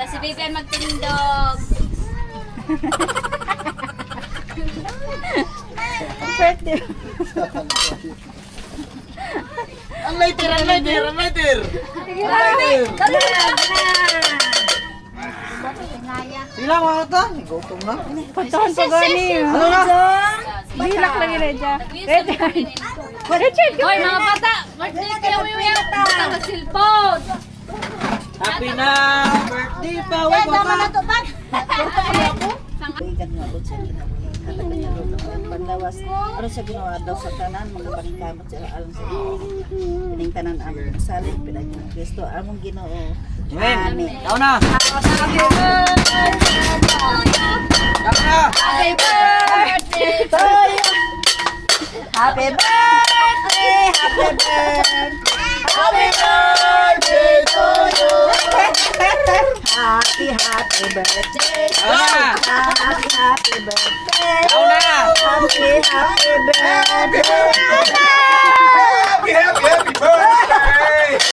Si Vivian magtindog. Birthday. Ang lighter, ang lighter, ang lighter. Sige lang. Dali Ilang mga ito? Gutom na. Puntahan pa gani. Ano na? Bilak lagi Reja. Richard. Hoy, mga bata! Birthday kayo yung bata ng cellphone! Happy na birthday pa. Wait, wala. Ikan nga po siya ginawa. Talaga niya rin ang panlawas. Ano siya ginawa daw sa tanan, mga pangkamot siya alam sa pining tanan aming masalit, pinaging Kristo, among Ginoo. Amen. Ikaw na. Happy birthday Ikaw na. Happy birthday to you. Happy birthday, happy birthday. Happy birthday to you. Happy, happy birthday. Ikaw na. Happy, happy birthday. Ikaw na. Happy, happy birthday.